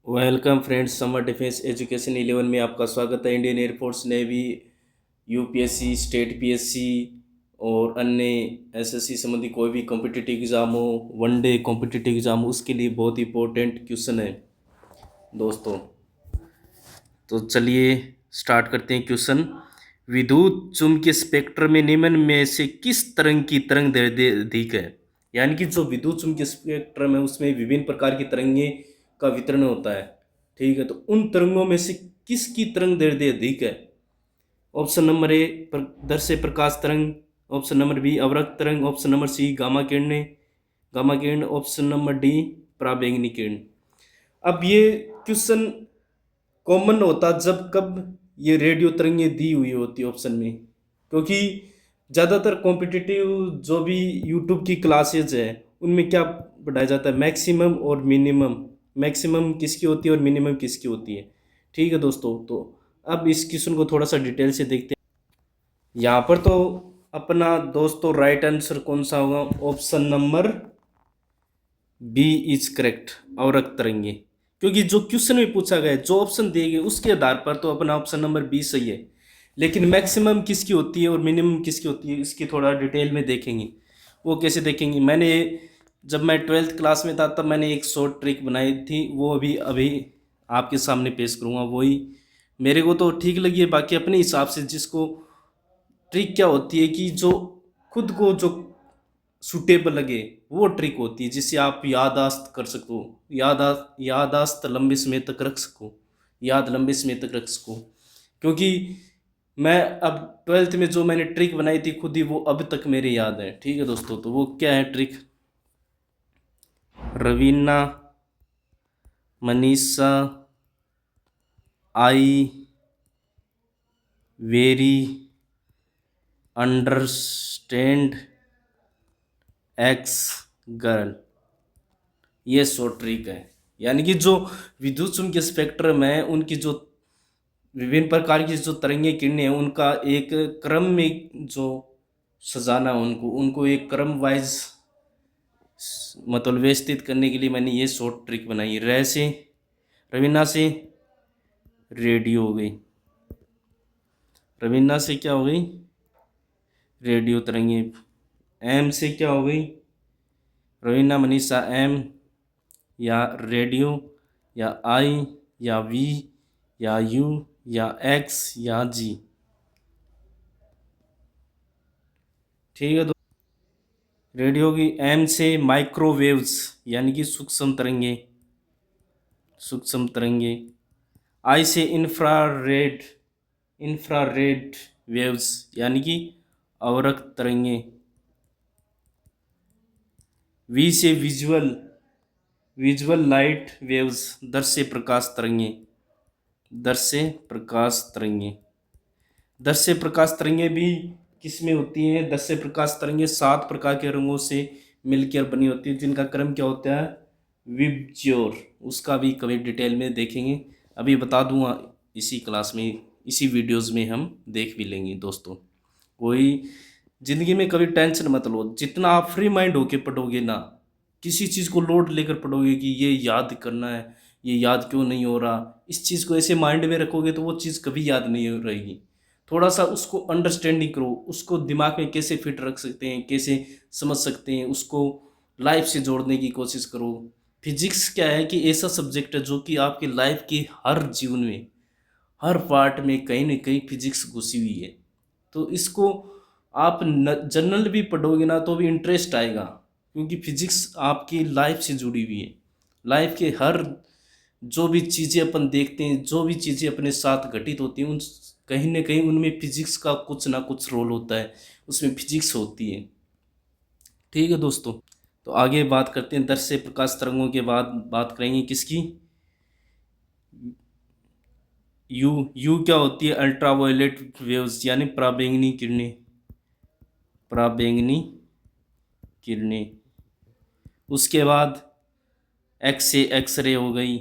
Welcome friends, summer defence education 11 में आपका स्वागत है। Indian air force, navy, UPSC, state PSC और अन्य एसएससी संबंधी कोई भी कॉम्पिटिटिव एग्ज़ाम हो, वनडे कॉम्पिटिटिव एग्ज़ाम हो, उसके लिए बहुत इंपॉर्टेंट क्वेश्चन है दोस्तों। तो चलिए स्टार्ट करते हैं क्वेश्चन। विद्युत चुम्बकीय स्पेक्ट्रम में निम्न में से किस तरंग की तरंग दैर्ध्य अधिक है? यानी कि जो विद्युत चुम्बकीय स्पेक्ट्रम है उसमें विभिन्न प्रकार की तरंगे का वितरण होता है। ठीक है, तो उन तरंगों में से किसकी तरंग दैर्ध्य अधिक है? ऑप्शन नंबर ए दर्श्य प्रकाश तरंग, ऑप्शन नंबर बी अवरक्त तरंग, ऑप्शन नंबर सी गामा किरण, ऑप्शन नंबर डी पराबैंगनी किरण। अब ये क्वेश्चन कॉमन होता जब कब ये रेडियो तरंगे दी हुई होती ऑप्शन में, क्योंकि ज़्यादातर कॉम्पिटिटिव जो भी यूट्यूब की क्लासेज है उनमें क्या पढ़ाया जाता है, मैक्सिमम और मिनिमम। मैक्सिमम किसकी होती है और मिनिमम किसकी होती है। ठीक है दोस्तों, तो अब इस क्वेश्चन को थोड़ा सा डिटेल से देखते हैं। यहाँ पर तो अपना दोस्तों राइट आंसर कौन सा होगा? Option number B is correct, अवरक्त तरंगे। क्योंकि जो क्वेश्चन में पूछा गया है, जो ऑप्शन दिए गए उसके आधार पर तो अपना ऑप्शन नंबर बी सही है। लेकिन मैक्सिमम किसकी होती है और मिनिमम किसकी होती है, इसकी थोड़ा डिटेल में देखेंगे। वो कैसे देखेंगे? मैंने जब मैं 12th क्लास में था तब मैंने एक शॉर्ट ट्रिक बनाई थी, वो अभी अभी आपके सामने पेश करूँगा। वही मेरे को तो ठीक लगी है, बाकी अपने हिसाब से जिसको ट्रिक क्या होती है कि जो खुद को जो सूटेबल लगे वो ट्रिक होती है, जिससे आप याददाश्त कर सको, याददाश्त लंबे समय तक रख सको, याद लंबे समय तक रख सको। क्योंकि मैं अब 12th में जो मैंने ट्रिक बनाई थी खुद ही, वो अब तक मेरे याद है। ठीक है दोस्तों, तो वो क्या है trick? Raveena, Manisha, I very understand x girl, ये शॉर्ट ट्रिक है। यानी कि जो विद्युत चुम्बकीय स्पेक्ट्रम है उनकी जो विभिन्न प्रकार की जो तरंगे किरणें हैं उनका एक क्रम में जो सजाना, उनको उनको एक क्रम वाइज मतलब व्यवस्थित करने के लिए मैंने ये शॉर्ट ट्रिक बनाई। रे से रवीना से रेडियो हो गई, रवीना से क्या हो गई? रेडियो तरंगे। एम से क्या हो गई? रवीना मनीषा एम, या रेडियो, या आई, या वी, या यू, या एक्स, या जी। ठीक है, तो रेडियो की एम से माइक्रोवेव्स यानी कि सूक्ष्म तरंगे, सूक्ष्म तरंगे। आई से इंफ्रारेड, इंफ्रारेड वेव्स यानी कि अवरक्त तरंगे। वी से विजुअल, विजुअल लाइट वेव्स, दृश्य प्रकाश तरंगे, दृश्य प्रकाश तरंगे। दृश्य प्रकाश तरंगे भी किस में होती हैं? दृश्य प्रकाश तरंगे 7 प्रकार के रंगों से मिलकर बनी होती है, जिनका क्रम क्या होता है? विबज्योर। उसका भी कभी डिटेल में देखेंगे, अभी बता दूंगा इसी क्लास में, इसी वीडियोस में हम देख भी लेंगे दोस्तों। कोई ज़िंदगी में कभी टेंशन मत लो, जितना आप फ्री माइंड होके पढ़ोगे ना, किसी चीज़ को लोड लेकर पढ़ोगे कि ये याद करना है, ये याद क्यों नहीं हो रहा, इस चीज़ को ऐसे माइंड में रखोगे तो वो चीज़ कभी याद नहीं हो रहेगी। थोड़ा सा उसको अंडरस्टैंडिंग करो, उसको दिमाग में कैसे फिट रख सकते हैं, कैसे समझ सकते हैं, उसको लाइफ से जोड़ने की कोशिश करो। फिजिक्स क्या है कि ऐसा सब्जेक्ट है जो कि आपकी लाइफ के हर जीवन में, हर पार्ट में कहीं ना कहीं फिजिक्स घुसी हुई है। तो इसको आप जनरल भी पढ़ोगे ना तो भी इंटरेस्ट आएगा, क्योंकि फिजिक्स आपकी लाइफ से जुड़ी हुई है। लाइफ के हर जो भी चीज़ें अपन देखते हैं, जो भी चीज़ें अपने साथ घटित होती हैं, उन कहीं ना कहीं उनमें फिजिक्स का कुछ ना कुछ रोल होता है, उसमें फिजिक्स होती है। ठीक है दोस्तों, तो आगे बात करते हैं। दृश्य प्रकाश तरंगों के बाद बात करेंगे किसकी? यू। यू क्या होती है? अल्ट्रावायलेट वेव्स यानी पराबैंगनी किरणें, पराबैंगनी किरणें। उसके बाद एक्स से एक्सरे हो गई,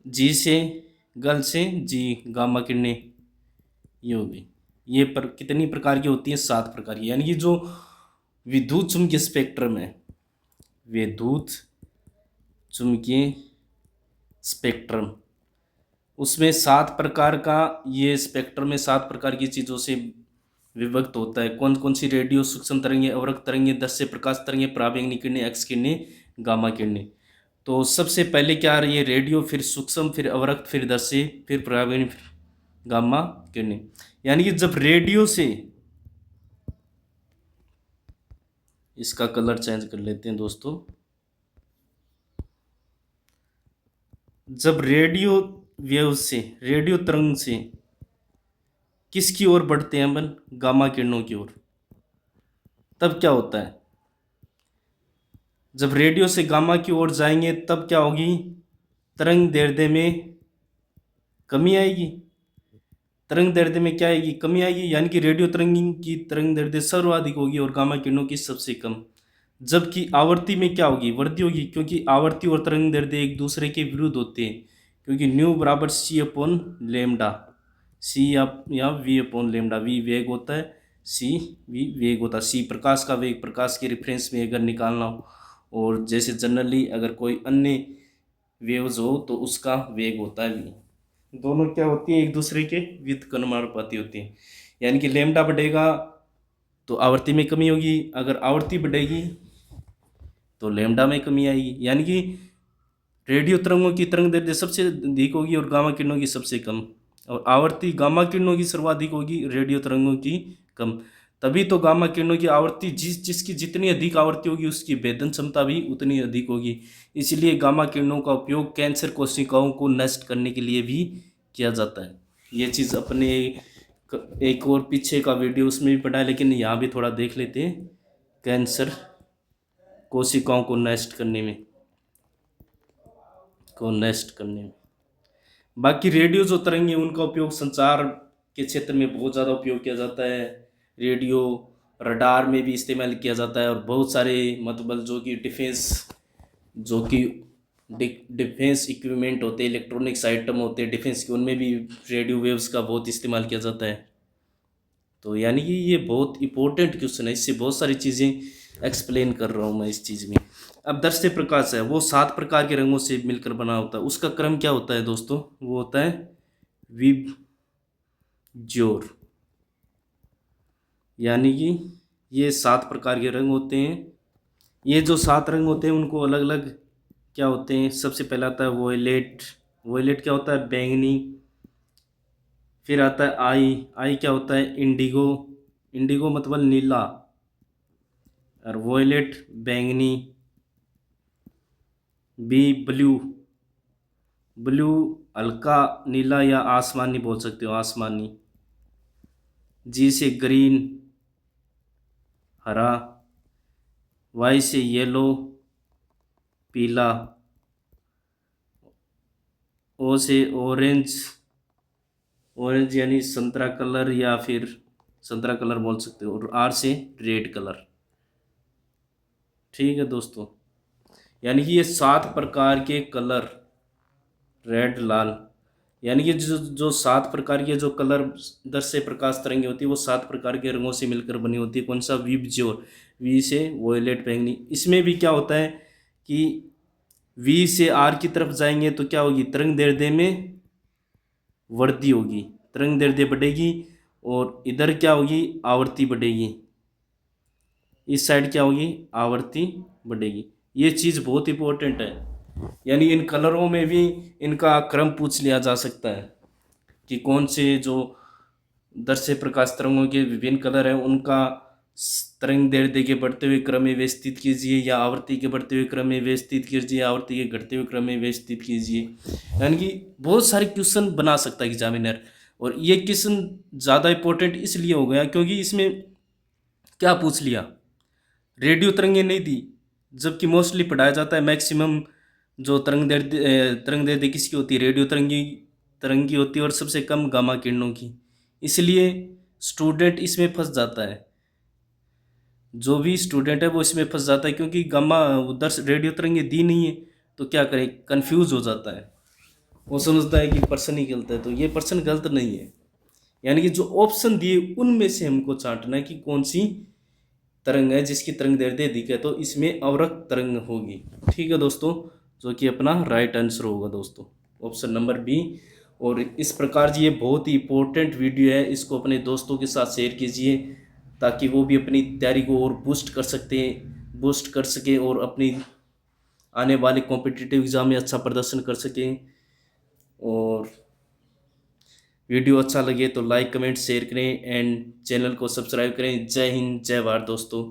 जी से गल से जी गामा किरणें, ये हो गई। ये पर कितनी प्रकार की होती है? 7 प्रकार की। यानी कि जो विद्युत चुम्बकीय स्पेक्ट्रम है, विद्युत चुम्बकीय स्पेक्ट्रम। उसमें 7 प्रकार का, ये स्पेक्ट्रम में 7 प्रकार की चीज़ों से विभक्त होता है। कौन कौन सी? रेडियो, सूक्ष्म तरंगें, अवरक्त तरंगें, दृश्य प्रकाश तरंगें, पराबैंगनी किरणें, एक्स किरणें, गामा किरणें। तो सबसे पहले क्या आ रही है? रेडियो, फिर सूक्ष्म, फिर अवरक्त, फिर दृश्य, फिर पराबैंगनी, फिर गामा किरणें। यानी कि जब रेडियो से, इसका कलर चेंज कर लेते हैं दोस्तों, जब रेडियो वेव से, रेडियो तरंग से किसकी ओर बढ़ते हैं अपन? गामा किरणों की ओर। तब क्या होता है? जब रेडियो से गामा की ओर जाएंगे तब क्या होगी? तरंग दैर्ध्य में कमी आएगी। तरंग दैर्ध्य में क्या आएगी? कमी आएगी। यानी कि रेडियो तरंग की तरंग दैर्ध्य सर्वाधिक होगी और गामा किरणों की सबसे कम। जबकि आवर्ती में क्या होगी? वृद्धि होगी, क्योंकि आवर्ती और तरंग दैर्ध्य एक दूसरे के विरुद्ध होते हैं। क्योंकि न्यू बराबर सी अपॉन लेमडा, सी या वी अपॉन लेमडा। वी वेग होता है, सी वी वेग होता है। सी प्रकाश का वेग, प्रकाश के रेफरेंस में अगर निकालना हो, और जैसे जनरली अगर कोई अन्य वेव्स हो तो उसका वेग होता है वी। दोनों क्या होती है? एक दूसरे के व्युत्क्रमानुपाती होती हैं। यानी कि लेमडा बढ़ेगा तो आवर्ती में कमी होगी, अगर आवर्ती बढ़ेगी तो लेमडा में कमी आएगी। यानी कि रेडियो तरंगों की तरंग दैर्ध्य सबसे अधिक होगी और गामा किरणों की सबसे कम, और आवर्ती गामा किरणों की सर्वाधिक होगी, रेडियो तरंगों की कम। तभी तो गामा किरणों की आवर्ती जिसकी जितनी अधिक आवर्ती होगी उसकी भेदन क्षमता भी उतनी अधिक होगी। इसलिए गामा किरणों का उपयोग कैंसर कोशिकाओं को नष्ट करने के लिए भी किया जाता है। ये चीज़ अपने एक और पीछे का वीडियो उसमें भी पढ़ा है, लेकिन यहाँ भी थोड़ा देख लेते हैं। कैंसर कोशिकाओं को नष्ट करने में। बाकी रेडियो जो तरंगे उनका उपयोग संचार के क्षेत्र में बहुत ज़्यादा उपयोग किया जाता है। रेडियो रडार में भी इस्तेमाल किया जाता है, और बहुत सारे मतलब जो कि डिफेंस इक्विपमेंट होते हैं, इलेक्ट्रॉनिक्स आइटम होते हैं डिफेंस के, उनमें भी रेडियो वेव्स का बहुत इस्तेमाल किया जाता है। तो यानी कि ये बहुत इंपॉर्टेंट क्वेश्चन है, इससे बहुत सारी चीज़ें एक्सप्लेन कर रहा हूँ मैं इस चीज़ में। अब दृश्य प्रकाश है, वो 7 प्रकार के रंगों से मिलकर बना होता है। उसका क्रम क्या होता है दोस्तों? वो होता है विबज्योर। यानी कि ये 7 प्रकार के रंग होते हैं। ये जो 7 रंग होते हैं उनको अलग अलग क्या होते हैं? सबसे पहला आता है वोयलेट। वोयलेट क्या होता है? बैंगनी। फिर आता है आई क्या होता है? इंडिगो। इंडिगो मतलब नीला, और वोयलेट बैंगनी। बी ब्लू, ब्लू हल्का नीला या आसमानी बोल सकते हो, आसमानी। जी से ग्रीन हरा। वाई से येलो पीला। ओ से ऑरेंज, ऑरेंज यानी संतरा कलर या फिर संतरा कलर बोल सकते हो, और आर से रेड कलर। ठीक है दोस्तों, यानी कि ये 7 प्रकार के कलर, रेड लाल, यानी कि जो 7 प्रकार के जो कलर दृश्य प्रकाश तरंगे होती है वो 7 प्रकार के रंगों से मिलकर बनी होती है। कौन सा? विबज्योर। वी से वोयलेट बैंगनी। इसमें भी क्या होता है कि वी से आर की तरफ जाएंगे तो क्या होगी? तरंग दैर्ध्य में वृद्धि होगी, तरंग दैर्ध्य बढ़ेगी, और इधर क्या होगी? आवर्ती बढ़ेगी। इस साइड क्या होगी? आवर्ती बढ़ेगी। ये चीज़ बहुत इंपॉर्टेंट है। यानी इन कलरों में भी इनका क्रम पूछ लिया जा सकता है कि कौन से जो दृश्य प्रकाश तरंगों के विभिन्न कलर हैं उनका तरंग दैर्ध्य के बढ़ते हुए क्रम में व्यवस्थित कीजिए, या आवर्ती के बढ़ते हुए क्रम में व्यवस्थित कीजिए, आवर्ती के घटते हुए क्रम में व्यवस्थित कीजिए। यानी कि बहुत सारे क्वेश्चन बना सकता है एग्जामिनर। और ये क्वेश्चन ज़्यादा इंपॉर्टेंट इसलिए हो गया क्योंकि इसमें क्या पूछ लिया? रेडियो तरंगें नहीं दी, जबकि मोस्टली पढ़ाया जाता है मैक्सिमम जो तरंग दैर्ध्य किसकी होती है? रेडियो तरंग की होती है, और सबसे कम गामा किरणों की। इसलिए स्टूडेंट इसमें फंस जाता है, जो भी स्टूडेंट है वो इसमें फंस जाता है, क्योंकि गामा उधर रेडियो तरंगें दी नहीं है तो क्या करे? कंफ्यूज हो जाता है, वो समझता है कि पर्सन ही गलत है। तो ये पर्सन गलत नहीं है। यानी कि जो ऑप्शन दिए उनमें से हमको छांटना है कि कौन सी तरंग है जिसकी तरंग दैर्ध्य अधिक है, तो इसमें अवरक्त तरंग होगी। ठीक है दोस्तों, जो कि अपना राइट आंसर होगा दोस्तों, ऑप्शन नंबर बी। और इस प्रकार जी ये बहुत ही इम्पोर्टेंट वीडियो है, इसको अपने दोस्तों के साथ शेयर कीजिए ताकि वो भी अपनी तैयारी को और बूस्ट कर सकें और अपनी आने वाले कॉम्पिटिटिव एग्ज़ाम में अच्छा प्रदर्शन कर सकें। और वीडियो अच्छा लगे तो लाइक कमेंट शेयर करें एंड चैनल को सब्सक्राइब करें। जय हिंद, जय भारत दोस्तों।